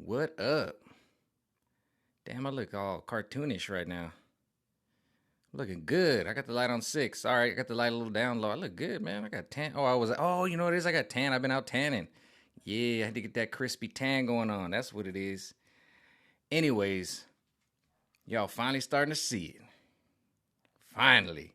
What up? Damn, I look all cartoonish right now. Looking good. I got the light on 6. All right, I got the light a little down low. I look good, man. I got tan. Oh, you know what it is? I got tan. I've been out tanning. Yeah, I had to get that crispy tan going on. That's what it is. Anyways, y'all finally starting to see it. Finally.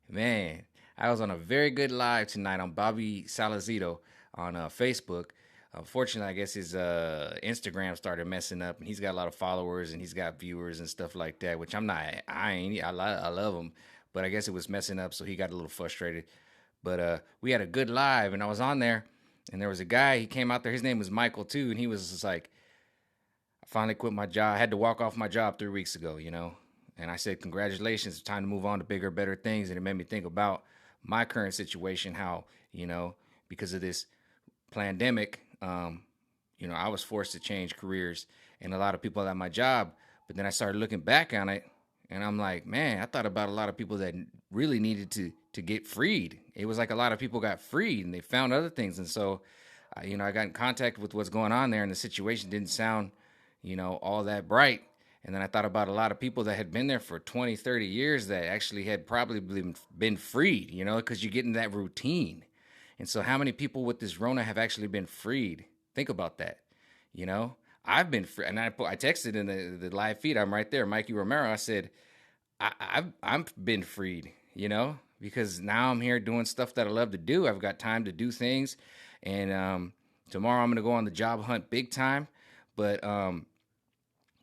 Man, I was on a very good live tonight on Bobby Salazito on Facebook. Unfortunately, I guess his Instagram started messing up, and he's got a lot of followers and he's got viewers and stuff like that. Which I'm not. I ain't. I love him, but I guess it was messing up, so he got a little frustrated. But we had a good live, and I was on there, and there was a guy. He came out there. His name was Michael too, and he was just like, "I finally quit my job. I had to walk off my job 3 weeks ago, you know." And I said, "Congratulations! It's time to move on to bigger, better things." And it made me think about my current situation, how because of this pandemic, I was forced to change careers and a lot of people at my job. But then I started looking back on it, and I'm like, man, I thought about a lot of people that really needed to get freed. It was like a lot of people got freed and they found other things, and so, I got in contact with what's going on there, and the situation didn't sound, all that bright. And then I thought about a lot of people that had been there for 20, 30 years that actually had probably been freed, because you get in that routine. And so, how many people with this Rona have actually been freed? Think about that. You know, I've been free, and I texted in the live feed. I'm right there, Mikey Romero. I said, I've been freed. Because now I'm here doing stuff that I love to do. I've got time to do things, and tomorrow I'm gonna go on the job hunt big time. But I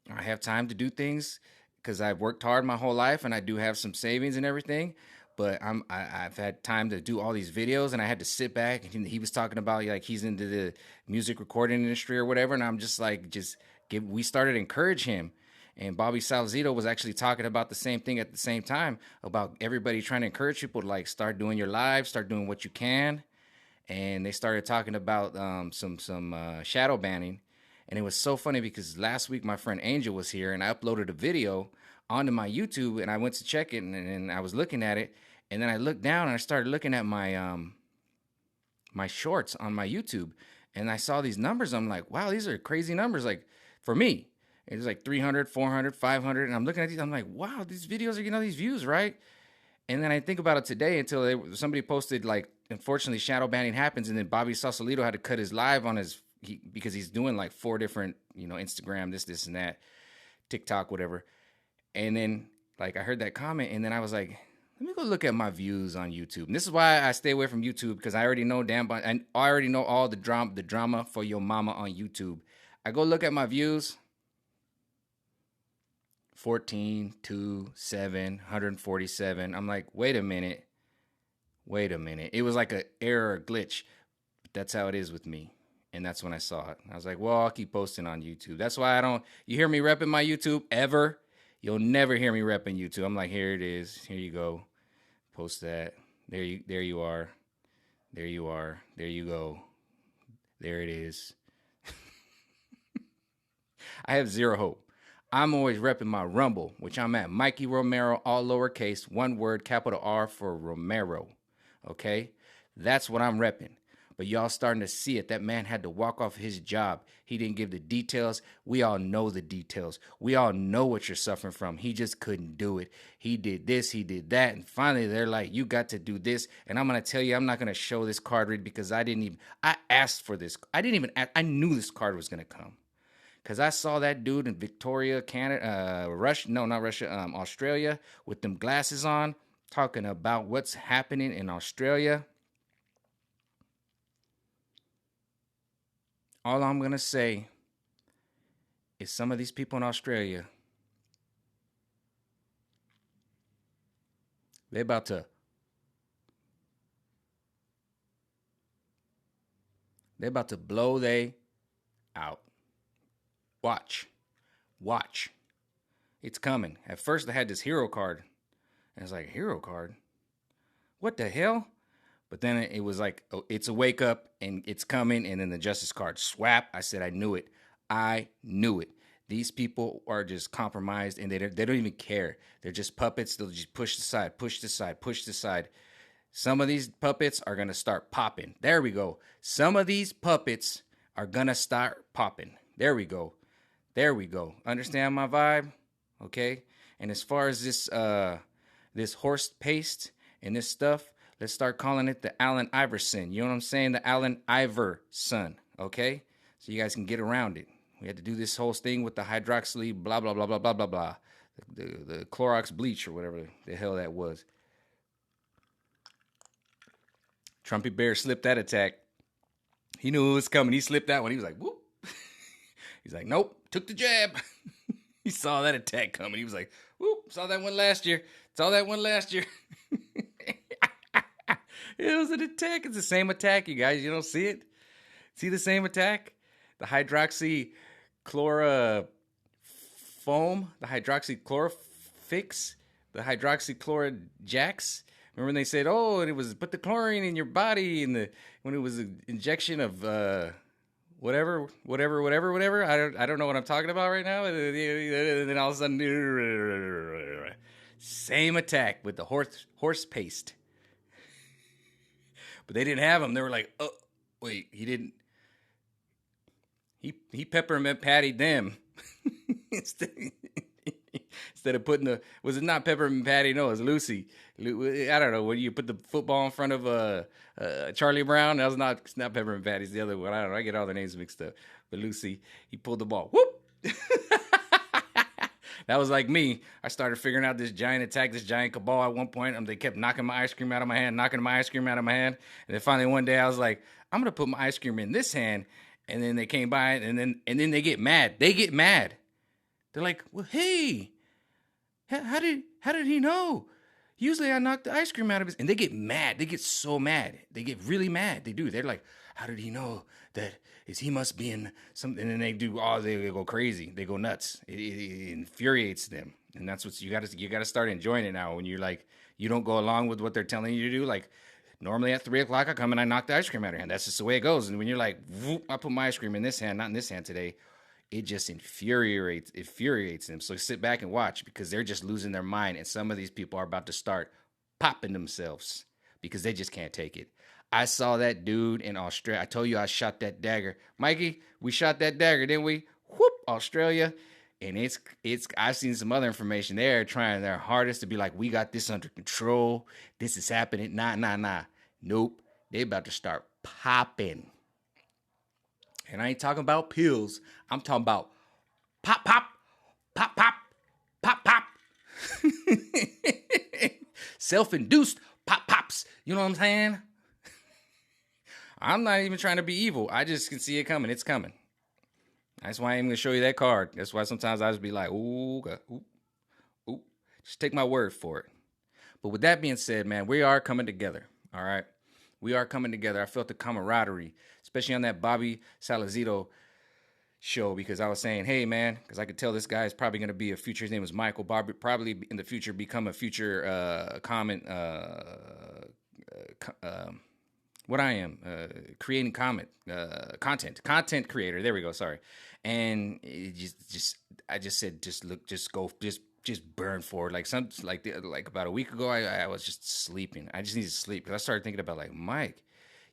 have time to do things because I've worked hard my whole life, and I do have some savings and everything. But I've had time to do all these videos, and I had to sit back. And he was talking about like he's into the music recording industry or whatever, and I'm just like, we started to encourage him. And Bobby Salazito was actually talking about the same thing at the same time, about everybody trying to encourage people to like start doing your lives, start doing what you can. And they started talking about some shadow banning. And it was so funny because last week my friend Angel was here, and I uploaded a video onto my YouTube, and I went to check it, and I was looking at it, and then I looked down and I started looking at my shorts on my YouTube, and I saw these numbers. I'm like, wow, these are crazy numbers. Like for me, it was like 300, 400, 500, and I'm looking at these. I'm like, wow, these videos are getting all these views, right? And then I think about it today until somebody posted like, unfortunately, shadow banning happens, and then Bobby Sausalito had to cut his live on because he's doing like 4 different, Instagram, this and that, TikTok, whatever. And then like I heard that comment, and then I was like, let me go look at my views on YouTube. And this is why I stay away from YouTube, because I already know I already know all the drama for your mama on YouTube. I go look at my views. 14, 2, 7, 147. I'm like, wait a minute. It was like an error, glitch. But that's how it is with me. And that's when I saw it. I was like, well, I'll keep posting on YouTube. That's why you hear me repping my YouTube ever. You'll never hear me repping YouTube. I'm like, here it is. Here you go. Post that. There you are. There you are. There you go. There it is. I have zero hope. I'm always repping my Rumble, which I'm at Mikey Romero, all lowercase, one word, capital R for Romero. Okay? That's what I'm repping. But y'all starting to see it. That man had to walk off his job. He didn't give the details. We all know the details. We all know what you're suffering from. He just couldn't do it. He did this, he did that. And finally, they're like, you got to do this. And I'm going to tell you, I'm not going to show this card read because I asked for this. I knew this card was going to come. Because I saw that dude in Victoria, Canada, Australia, with them glasses on, talking about what's happening in Australia. All I'm going to say is some of these people in Australia, they're about to blow they out. Watch. It's coming. At first I had this hero card, and it's like, hero card? What the hell? But then it was like, oh, it's a wake up, and it's coming, and then the justice card, swap. I said, I knew it. These people are just compromised, and they don't even care. They're just puppets. They'll just push the side. Some of these puppets are going to start popping. There we go. Some of these puppets are going to start popping. There we go. There we go. Understand my vibe? Okay. And as far as this horse paste and this stuff, let's start calling it the Allen Iverson. You know what I'm saying? The Allen Iverson. Okay. So you guys can get around it. We had to do this whole thing with the hydroxy, blah blah blah blah blah blah blah, the Clorox bleach or whatever the hell that was. Trumpy Bear slipped that attack. He knew it was coming. He slipped that one. He was like, whoop. He's like, nope, took the jab. He saw that attack coming. He was like, whoop, saw that one last year. Saw that one last year. It was an attack. It's the same attack, you guys. You don't see it? See the same attack? The hydroxychlorofoam, the hydroxychlorofix, the hydroxychlorojax. Remember when they said, oh, it was put the chlorine in your body when it was an injection of whatever. I don't know what I'm talking about right now. And then all of a sudden, same attack with the horse paste. But they didn't have them. They were like, oh, wait, he didn't. He peppermint pattied them. Instead of putting was it not peppermint patty? No, it was Lucy. I don't know, when you put the football in front of Charlie Brown, that was not peppermint patty, it's the other one. I don't know, I get all the names mixed up. But Lucy, he pulled the ball. Whoop! That was like me. I started figuring out this giant attack, this giant cabal at one point. They kept knocking my ice cream out of my hand. And then finally one day I was like, I'm going to put my ice cream in this hand. And then they came by and then they get mad. They're like, well, hey, how did he know? Usually I knock the ice cream out of his, and they get mad. They get so mad. They get really mad. They do. They're like, how did he know that he must be in something? And then they go crazy. They go nuts. It infuriates them. And that's what you got to start enjoying it now. When you're like, you don't go along with what they're telling you to do. Like normally at 3:00 I come and I knock the ice cream out of your hand. That's just the way it goes. And when you're like, I put my ice cream in this hand, not in this hand today. It just infuriates them. So sit back and watch, because they're just losing their mind. And some of these people are about to start popping themselves because they just can't take it. I saw that dude in Australia. I told you I shot that dagger. Mikey, we shot that dagger, didn't we? Whoop, Australia. And I've seen some other information. They're trying their hardest to be like, we got this under control. This is happening. Nah. Nope. They about to start popping. And I ain't talking about pills. I'm talking about pop, pop, pop, pop, pop, pop. Self-induced pop, pops. You know what I'm saying? I'm not even trying to be evil. I just can see it coming. It's coming. That's why I'm going to show you that card. That's why sometimes I just be like, ooh. Just take my word for it. But with that being said, man, we are coming together. All right? We are coming together. I felt the camaraderie, especially on that Bobby Salazito show, because I was saying, hey, man, because I could tell this guy is probably going to be a future. His name was Michael. Bobby probably in the future become a future what I am, creating content creator. There we go. Sorry. And it I just said, just burn for it. Like about a week ago, I was just sleeping. I just needed to sleep, because I started thinking about like, Mike,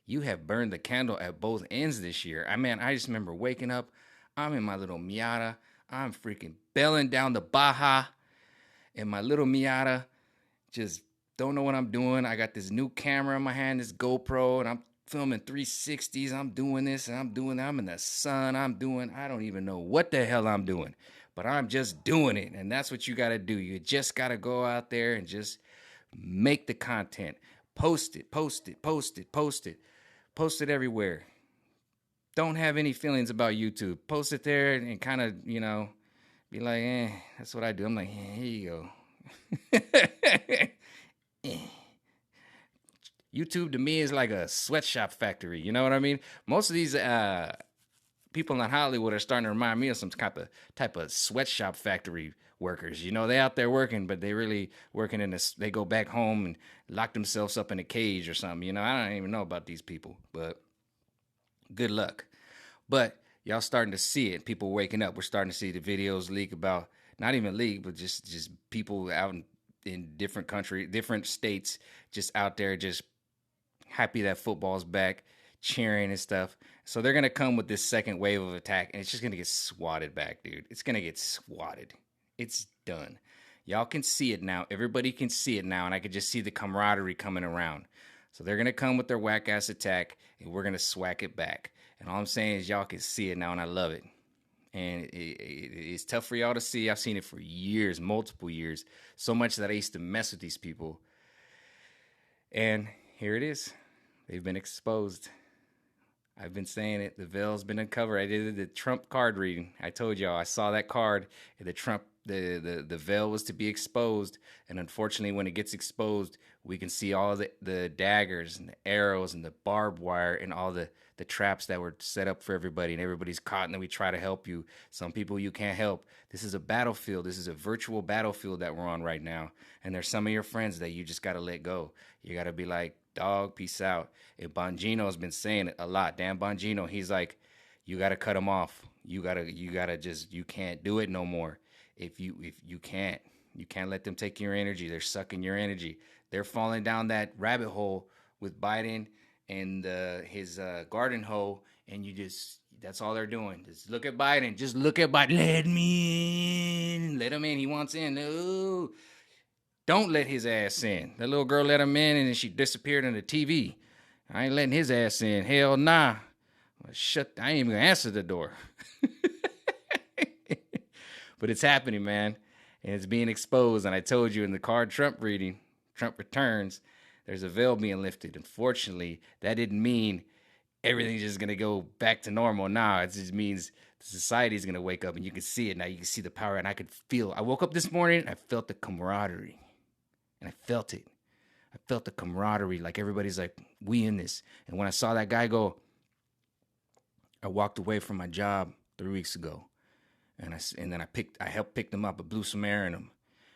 you have burned the candle at both ends this year. I just remember waking up. I'm in my little Miata. I'm freaking belling down the Baja in my little Miata. Just don't know what I'm doing. I got this new camera in my hand, this GoPro, and I'm filming 360s. I'm doing this and I'm doing that. I'm in the sun. I don't even know what the hell I'm doing, but I'm just doing it. And that's what you got to do. You just got to go out there and just make the content. Post it everywhere. Don't have any feelings about YouTube. Post it there and kind of, be like, that's what I do. I'm like, here you go. YouTube to me is like a sweatshop factory. You know what I mean? Most of these people in Hollywood are starting to remind me of some type of sweatshop factory workers. They out there working, but they really working in this. They go back home and lock themselves up in a cage or something. I don't even know about these people, but good luck. But y'all starting to see it. People waking up. We're starting to see the videos leak about, not even leak, but just people out in different countries, different states, just out there, just happy that football's back, cheering and stuff. So they're gonna come with this second wave of attack, and it's just gonna get swatted back, dude. It's gonna get swatted. It's done. Y'all can see it now. Everybody can see it now, and I can just see the camaraderie coming around. So they're gonna come with their whack ass attack, and we're gonna swack it back. And all I'm saying is y'all can see it now, and I love it. And it's tough for y'all to see. I've seen it for years, multiple years, so much that I used to mess with these people. And here it is. They've been exposed. I've been saying it. The veil's been uncovered. I did the Trump card reading. I told y'all I saw that card. And the veil was to be exposed. And unfortunately, when it gets exposed, we can see all the daggers and the arrows and the barbed wire and all the traps that were set up for everybody. And everybody's caught, and then we try to help you. Some people you can't help. This is a battlefield. This is a virtual battlefield that we're on right now. And there's some of your friends that you just got to let go. You got to be like, dog, peace out. And Bongino's been saying it a lot. Dan Bongino, he's like, you got to cut them off. You gotta just, you can't do it no more. If you can't let them take your energy. They're sucking your energy. They're falling down that rabbit hole with Biden and his garden hoe. And that's all they're doing. Just look at Biden. Just look at Biden. Let me in. Let him in. He wants in. No. Don't let his ass in. That little girl let him in, and then she disappeared on the TV. I ain't letting his ass in. Hell nah. I ain't even gonna answer the door. But it's happening, man. And it's being exposed. And I told you in the card Trump reading, Trump returns, there's a veil being lifted. Unfortunately, that didn't mean everything's just gonna go back to normal. Nah, it just means the society is gonna wake up, and you can see it now. You can see the power, and I could feel. I woke up this morning, and I felt the camaraderie. And I felt it. I felt the camaraderie, like everybody's like, we in this. And when I saw that guy go, I walked away from my job 3 weeks ago. And then I helped pick him up. I blew some air in him.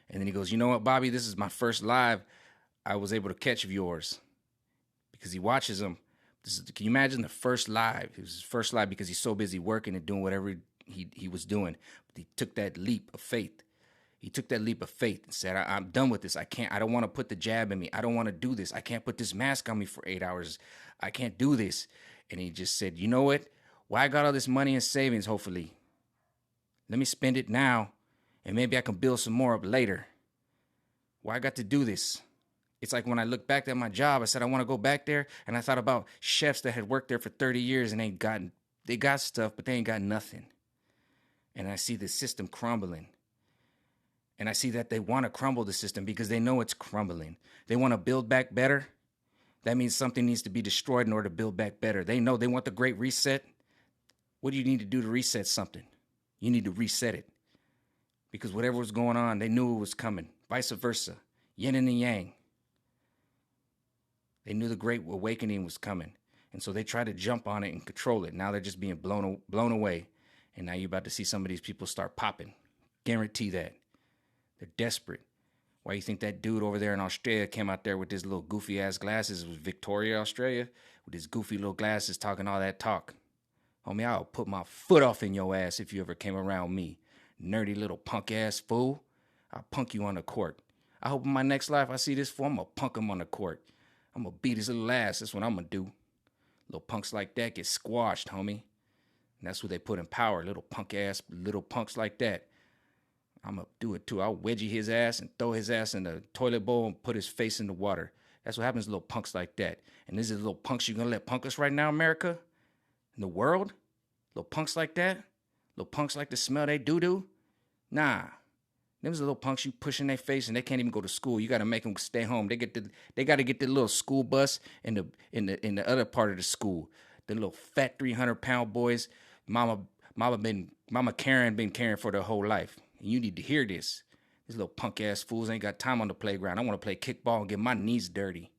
And then he goes, you know what, Bobby, this is my first live I was able to catch of yours. Because he watches them. Can you imagine the first live? It was his first live because he's so busy working and doing whatever he was doing. But he took that leap of faith. He took that leap of faith and said, I'm done with this. I don't want to put the jab in me. I don't want to do this. I can't put this mask on me for 8 hours. I can't do this. And he just said, you know what? Well, I got all this money in savings, hopefully. Let me spend it now, and maybe I can build some more up later. Why I got to do this? It's like when I look back at my job, I said I want to go back there, and I thought about chefs that had worked there for 30 years, and they got stuff, but they ain't got nothing. And I see the system crumbling. And I see that they want to crumble the system because they know it's crumbling. They want to build back better. That means something needs to be destroyed in order to build back better. They know they want the great reset. What do you need to do to reset something? You need to reset it. Because whatever was going on, they knew it was coming. Vice versa. Yin and the yang. They knew the great awakening was coming. And so they tried to jump on it and control it. Now they're just being blown away. And now you're about to see some of these people start popping. Guarantee that. They're desperate. Why you think that dude over there in Australia came out there with his little goofy ass glasses? It was Victoria, Australia, with his goofy little glasses talking all that talk. Homie, I'll put my foot off in your ass if you ever came around me. Nerdy little punk ass fool. I'll punk you on the court. I hope in my next life I see this fool, I'm going to punk him on the court. I'm going to beat his little ass. That's what I'm going to do. Little punks like that get squashed, homie. And that's what they put in power. Little punks like that. I'm going to do it too. I'll wedgie his ass and throw his ass in the toilet bowl and put his face in the water. That's what happens to little punks like that. And this is little punks you going to let punk us right now, America? In the world? Little punks like that? Little punks like to smell they doo-doo? Nah. Them little punks you push in their face and they can't even go to school. You got to make them stay home. They got to get the little school bus in the other part of the school. The little fat 300-pound boys. Mama Karen been caring for their whole life. And you need to hear this. These little punk ass fools ain't got time on the playground. I want to play kickball and get my knees dirty.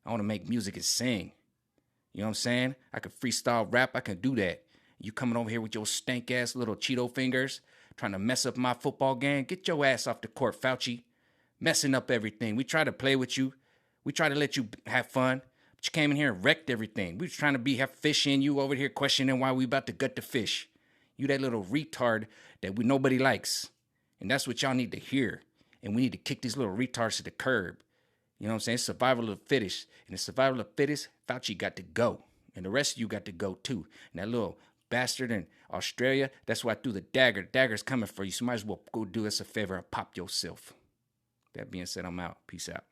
I want to make music and sing. You know what I'm saying? I can freestyle rap. I can do that. You coming over here with your stank ass little Cheeto fingers, trying to mess up my football game? Get your ass off the court, Fauci. Messing up everything. We try to play with you. We try to let you have fun. But you came in here and wrecked everything. We was trying to have fish in you over here questioning why we about to gut the fish. You that little retard that nobody likes. And that's what y'all need to hear. And we need to kick these little retards to the curb. You know what I'm saying? Survival of the fittest. And the survival of the fittest, Fauci got to go. And the rest of you got to go too. And that little bastard in Australia, that's why I threw the dagger. The dagger's coming for you. So you might as well go do us a favor and pop yourself. That being said, I'm out. Peace out.